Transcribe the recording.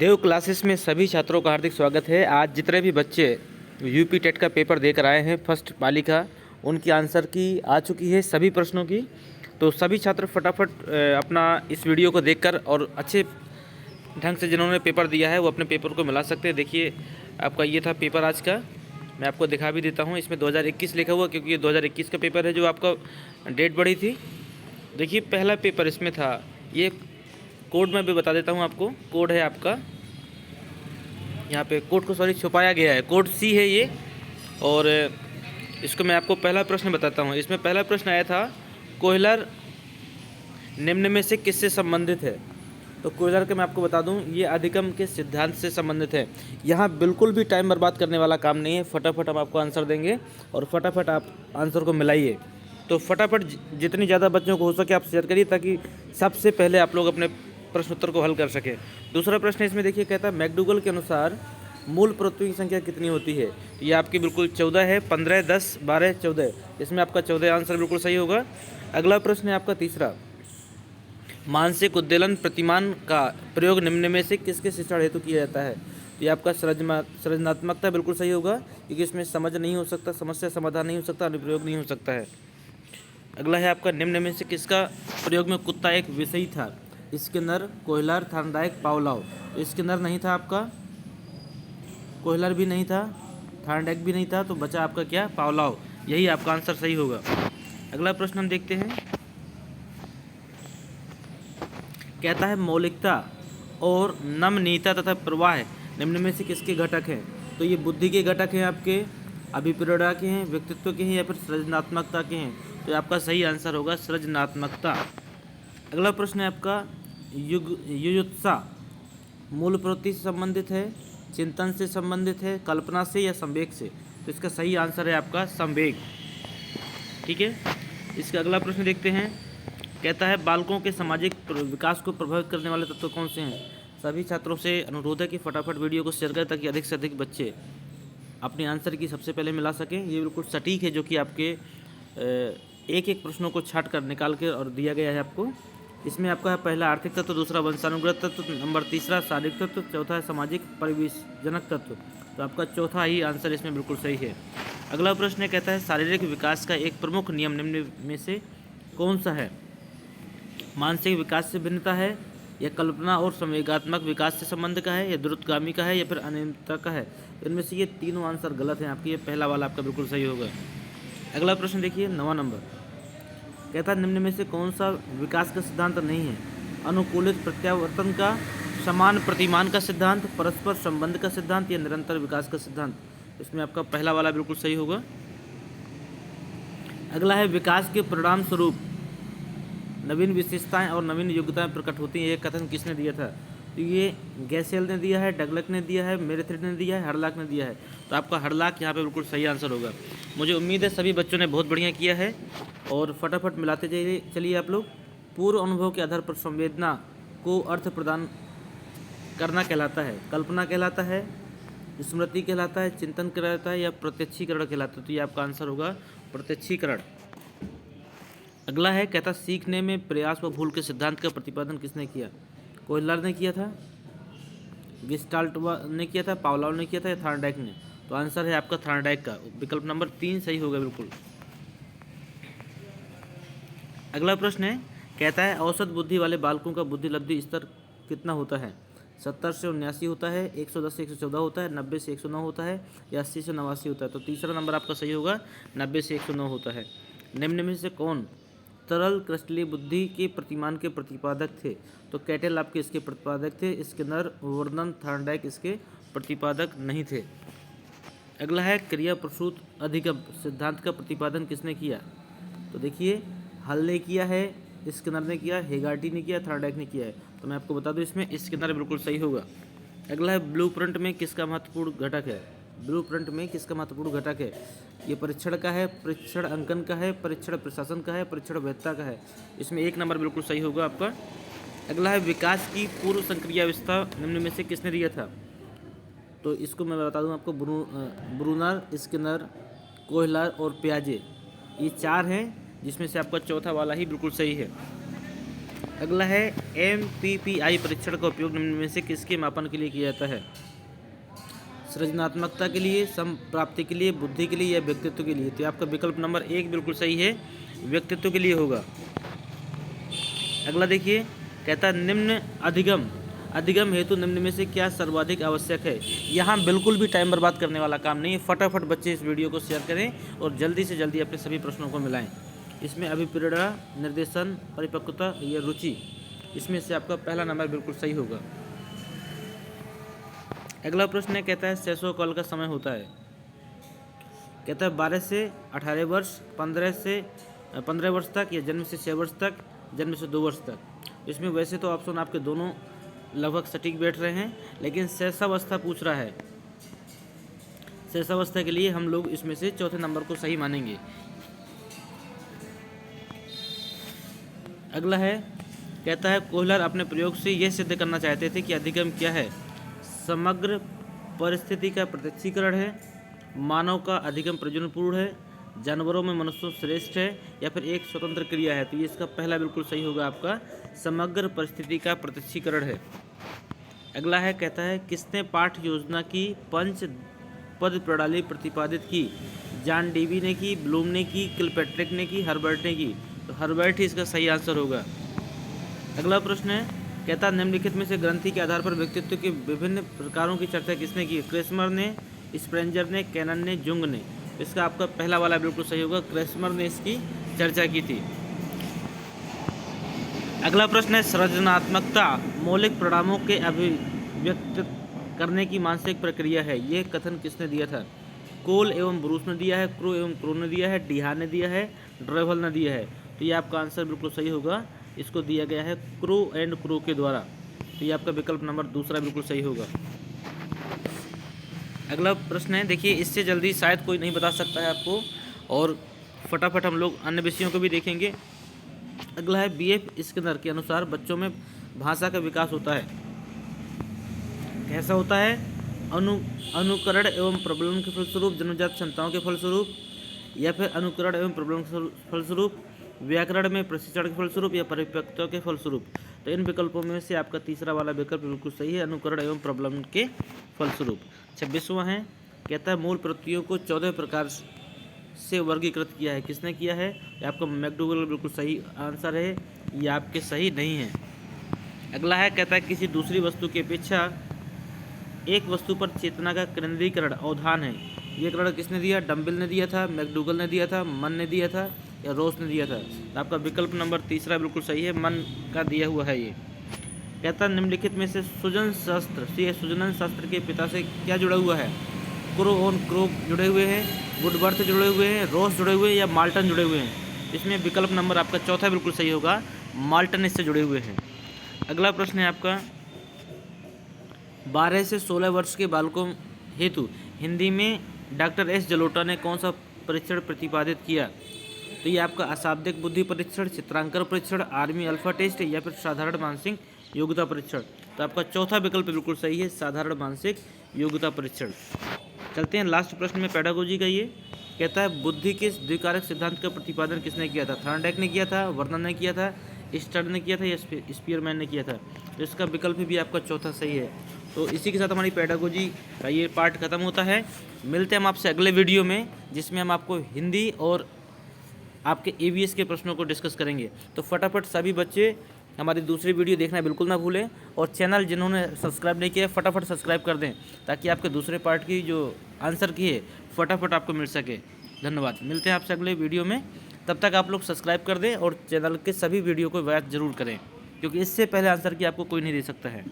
देव classes में सभी छात्रों का हार्दिक स्वागत है। आज जितने भी बच्चे यूपी टेट का पेपर देकर आए हैं फर्स्ट पाली का, उनकी आंसर की आ चुकी है सभी प्रश्नों की। तो सभी छात्र फटाफट अपना इस वीडियो को देखकर और अच्छे ढंग से जिन्होंने पेपर दिया है वो अपने पेपर को मिला सकते हैं। देखिए आपका ये था पेपर आज का, मैं आपको दिखा भी देता हूँ। इसमें 2021 लिखा हुआ क्योंकि ये 2021 का पेपर है जो आपका डेट बढ़ी थी। देखिए पहला पेपर इसमें था, ये कोड मैं भी बता देता हूँ आपको। कोड है आपका, यहाँ पे कोड को छुपाया गया है, कोड सी है ये। और इसको मैं आपको पहला प्रश्न बताता हूँ। इसमें पहला प्रश्न आया था, कोयलर निम्न में से किससे संबंधित है। तो कोयलर के मैं आपको बता दूं, ये अधिगम के सिद्धांत से संबंधित है। यहाँ बिल्कुल भी टाइम बर्बाद करने वाला काम नहीं है, फटाफट हम आपको आंसर देंगे और फटाफट आप आंसर को मिलाइए। तो फटाफट जितनी ज़्यादा बच्चों को हो सके आप शेयर करिए ताकि सबसे पहले आप लोग अपने प्रश्न उत्तर को हल कर सकें। दूसरा प्रश्न इसमें देखिए, कहता है मैकडूगल के अनुसार मूल परवृत्तियों की संख्या कितनी होती है। तो ये आपकी बिल्कुल 14 है, 15, 10, 12, 14। इसमें आपका 14 आंसर बिल्कुल सही होगा। अगला प्रश्न है आपका तीसरा, मानसिक उद्वेलन प्रतिमान का प्रयोग निम्न में से किसके शिक्षण हेतु किया जाता है। तो ये आपका सृजनात्मकता बिल्कुल सही होगा क्योंकि इसमें समझ नहीं हो सकता, समस्या समाधान नहीं हो सकता, अनुप्रयोग नहीं हो सकता है। अगला है आपका, निम्न में से किसका प्रयोग में कुत्ता एक विषयी था। Skinner, collar, Thorndike, Pavlov. तो स्किनर नहीं था आपका, कोयलर भी नहीं था, थार्नडाइक भी नहीं था, तो बचा आपका क्या, पावलोव। यही आपका आंसर सही होगा। अगला प्रश्न हम देखते हैं, कहता है मौलिकता और नमनीयता तथा प्रवाह निम्न में से किसके घटक हैं। तो ये बुद्धि के घटक हैं, आपके अभिप्रेरणा के हैं, व्यक्तित्व के हैं या फिर सृजनात्मकता के हैं। तो आपका सही आंसर होगा सृजनात्मकता। अगला प्रश्न है आपका, युयुत्सा मूल प्रवृत्ति से संबंधित है, चिंतन से संबंधित है, कल्पना से या संवेग से। तो इसका सही आंसर है आपका संवेग। ठीक है, इसका अगला प्रश्न देखते हैं, कहता है बालकों के सामाजिक विकास को प्रभावित करने वाले तत्व कौन से हैं। सभी छात्रों से अनुरोध है कि फटाफट वीडियो को शेयर करें ताकि अधिक से अधिक बच्चे अपने आंसर की सबसे पहले मिला सकें। ये बिल्कुल सटीक है जो कि आपके एक एक प्रश्नों को छाट कर निकाल के और दिया गया है आपको। इसमें आपका है पहला आर्थिक तत्व, दूसरा वंशानुगत तत्व, नंबर तीसरा शारीरिक तत्व, चौथा है सामाजिक परिवेशजनक तत्व। तो आपका चौथा ही आंसर इसमें बिल्कुल सही है। अगला प्रश्न कहता है शारीरिक विकास का एक प्रमुख नियम निम्न में से कौन सा है। मानसिक विकास से भिन्नता है, या कल्पना और संवेगात्मक विकास से संबंध का है, या द्रुतगामी का है, या फिर अनियमितता का है। इनमें से ये तीनों आंसर गलत हैं आपके, ये पहला वाला आपका बिल्कुल सही होगा। अगला प्रश्न देखिए 9वां नंबर, कहता है निम्न में से कौन सा विकास का सिद्धांत नहीं है। अनुकूलित प्रत्यावर्तन का, समान प्रतिमान का सिद्धांत, परस्पर संबंध का सिद्धांत, या निरंतर विकास का सिद्धांत। इसमें आपका पहला वाला बिल्कुल सही होगा। अगला है विकास के परिणाम स्वरूप नवीन विशेषताएं और नवीन योग्यताएं प्रकट होती हैं। ये कथन किसने दिया था। तो ये गैसेल ने दिया है, डगलक ने दिया है, मेरेथ्रेड ने दिया है, हरलाक ने दिया है। तो आपका हरलाक यहाँ पे बिल्कुल सही आंसर होगा। मुझे उम्मीद है सभी बच्चों ने बहुत बढ़िया किया है और फटाफट मिलाते जाइए। चलिए आप लोग, पूर्व अनुभव के आधार पर संवेदना को अर्थ प्रदान करना कहलाता है, कल्पना कहलाता है, स्मृति कहलाता है, चिंतन कहलाता है, या प्रत्यक्षीकरण कहलाता है। तो ये आपका आंसर होगा प्रत्यक्षीकरण। अगला है, कहता सीखने में प्रयास व भूल के सिद्धांत का प्रतिपादन किसने किया। कोयलर ने किया था, गेस्टाल्ट ने किया था, पावलोव ने किया था, या थार्नडाइक ने। तो आंसर है आपका थार्नडाइक का, विकल्प नंबर 3 सही होगा बिल्कुल। अगला प्रश्न है, कहता है औसत बुद्धि वाले बालकों का बुद्धि लब्धि स्तर कितना होता है। 70 से 79 होता है, 110 से 114 होता है, 90 से 109 होता है, या 80 से 89 होता है। तो तीसरा नंबर आपका सही होगा, 90 से 109 होता है। निम्न में से कौन तरल क्रिस्टलीय बुद्धि के प्रतिमान के प्रतिपादक थे। तो कैटेल आपके इसके प्रतिपादक थे, स्किनर, वर्नन, थार्नडाइक इसके प्रतिपादक नहीं थे। अगला है, क्रिया प्रसूत अधिगम सिद्धांत का प्रतिपादन किसने किया। तो देखिए हल ने किया है, स्किनर ने किया, हेगार्टी ने किया, थार्नडाइक ने किया है। तो मैं आपको बता दूं इसमें स्किनर बिल्कुल सही होगा। अगला है, ब्लूप्रिंट में किसका महत्वपूर्ण घटक है। ब्लूप्रिंट में किसका महत्वपूर्ण घटक है। ये परीक्षण का है, परीक्षण अंकन का है, परीक्षण प्रशासन का है, परीक्षण वैधता का है। इसमें एक नंबर बिल्कुल सही होगा आपका। अगला है, विकास की पूर्व संक्रियावस्था निम्न में से किसने दिया था। तो इसको मैं बता दूं आपको, ब्रूनर, स्किनर, कोयलर और पियाजे, ये 4 हैं जिसमें से आपका चौथा वाला ही बिल्कुल सही है। अगला है, MPPI परीक्षण का उपयोग निम्न में से किसके मापन के लिए किया जाता है? सृजनात्मकता के लिए, सम प्राप्ति के लिए, बुद्धि के लिए या व्यक्तित्व के लिए? तो आपका विकल्प नंबर 1 बिल्कुल सही है, व्यक्तित्व के लिए होगा। अगला देखिए, कहता है निम्न अधिगम हेतु निम्न में से क्या सर्वाधिक आवश्यक है? यहाँ बिल्कुल भी टाइम बर्बाद करने वाला काम नहीं है। फटाफट बच्चे इस वीडियो को शेयर करें और जल्दी से जल्दी अपने सभी प्रश्नों को मिलाएं। इसमें अभिप्रेरणा, निर्देशन, परिपक्वता या रुचि, इसमें से आपका पहला नंबर बिल्कुल सही होगा। अगला प्रश्न है, कहता है शैशवकाल का समय होता है। कहता है 12 से 18 वर्ष, 15 वर्ष तक, या जन्म से 6 वर्ष तक, जन्म से 2 वर्ष तक। इसमें वैसे तो ऑप्शन आपके दोनों लगभग सटीक बैठ रहे हैं, लेकिन शैशवावस्था पूछ रहा है। शैशवावस्था के लिए हम लोग इसमें से चौथे नंबर को सही मानेंगे। अगला है, कहता है कोहलर अपने प्रयोग से यह सिद्ध करना चाहते थे कि अधिगम क्या है? समग्र परिस्थिति का प्रत्यक्षीकरण है, मानव का अधिगम प्रयोजनपूर्ण है, जानवरों में मनुष्यों श्रेष्ठ है, या फिर एक स्वतंत्र क्रिया है? तो ये इसका पहला बिल्कुल सही होगा, आपका समग्र परिस्थिति का प्रत्यक्षीकरण है। अगला है, कहता है किसने पाठ योजना की 5 पद प्रणाली प्रतिपादित की? जॉन डेवी ने की, ब्लूम ने की, किलपैट्रिक ने की, हर्बर्ट ने की? तो हर्बर्ट ही इसका सही आंसर होगा। अगला प्रश्न है, कहता है निम्नलिखित में से ग्रंथि के आधार पर व्यक्तित्व के विभिन्न प्रकारों की चर्चा किसने की? क्रेस्मर ने, स्प्रेंजर ने, कैनन ने, जुंग ने? इसका आपका पहला वाला बिल्कुल सही होगा, क्रेस्मर ने इसकी चर्चा की थी। अगला प्रश्न है, सृजनात्मकता मौलिक परिणामों के अभिव्यक्त करने की मानसिक प्रक्रिया है। ये कथन किसने दिया था? कोल एवं ब्रूस ने दिया है, क्रू एवं क्रो ने दिया है, डिहा ने दिया है, ड्रेवल ने दिया है? तो ये आपका आंसर बिल्कुल सही होगा, इसको दिया गया है क्रू एंड क्रो के द्वारा। तो ये आपका विकल्प नंबर दूसरा बिल्कुल सही होगा। अगला प्रश्न है, देखिए इससे जल्दी शायद कोई नहीं बता सकता है आपको, और फटाफट हम लोग अन्य विषयों को भी देखेंगे। अगला है, BF स्किनर के अनुसार बच्चों में भाषा का विकास होता है। कैसा होता है? अनुकरण एवं प्रबलन के फलस्वरूप, जन्मजात क्षमताओं के फलस्वरूप, या फिर अनुकरण एवं प्रबलन के फलस्वरूप, व्याकरण में प्रशिक्षण के फलस्वरूप, या परिपक्वता के फलस्वरूप? तो इन विकल्पों में से आपका तीसरा वाला विकल्प बिल्कुल सही है, अनुकरण एवं प्रबलन के फलस्वरूप। 26वां है, कहता है मूल प्रवृत्तियों को 14 प्रकार से वर्गीकृत किया है। किसने किया है? ये आपका मैकडूगल बिल्कुल सही आंसर है, ये आपके सही नहीं है। अगला है, कहता है किसी दूसरी वस्तु की अपेक्षा एक वस्तु पर चेतना का केंद्रीकरण अवधान है। ये करण किसने दिया? डम्बिल ने दिया था, मैकडूगल ने दिया था, मन ने दिया था, या रोस ने दिया था? तो आपका विकल्प नंबर तीसरा बिल्कुल सही है, मन का दिया हुआ है ये। कहता है निम्नलिखित में से सुजन शास्त्र के पिता से क्या जुड़ा हुआ है? क्रो और क्रो जुड़े हुए हैं, वुडवर्थ जुड़े हुए हैं, रोस जुड़े हुए हैं, या माल्टन जुड़े हुए हैं? इसमें विकल्प नंबर आपका चौथा बिल्कुल सही होगा, माल्टन इससे जुड़े हुए हैं। अगला प्रश्न है आपका, 12 से 16 वर्ष के बालकों हेतु हिंदी में डॉक्टर S जलोटा ने कौन सा परीक्षण प्रतिपादित किया? तो ये आपका अशाब्दिक बुद्धि परीक्षण, चित्रांकन परीक्षण, आर्मी अल्फा टेस्ट, या फिर साधारण मानसिक योग्यता परीक्षण? तो आपका चौथा विकल्प बिल्कुल सही है, साधारण मानसिक योग्यता परीक्षण। चलते हैं लास्ट प्रश्न में, पेडागोजी का। ये कहता है बुद्धि के द्विकारक सिद्धांत का प्रतिपादन किसने किया था? थॉर्नडाइक ने किया था, वर्नन ने किया था, स्टर्न ने किया था, या स्पीयरमैन ने किया था? तो इसका विकल्प भी आपका चौथा सही है। तो इसी के साथ हमारी पेडागोजी का ये पार्ट खत्म होता है। मिलते हैं हम आपसे अगले वीडियो में, जिसमें हम आपको हिंदी और आपके EVS के प्रश्नों को डिस्कस करेंगे। तो फटाफट सभी बच्चे हमारी दूसरी वीडियो देखना बिल्कुल ना भूलें, और चैनल जिन्होंने सब्सक्राइब नहीं किया फटाफट सब्सक्राइब कर दें, ताकि आपके दूसरे पार्ट की जो आंसर की है फटाफट आपको मिल सके। धन्यवाद। मिलते हैं आपसे अगले वीडियो में, तब तक आप लोग सब्सक्राइब कर दें और चैनल के सभी वीडियो को वॉच जरूर करें, क्योंकि इससे पहले आंसर की आपको कोई नहीं दे सकता है।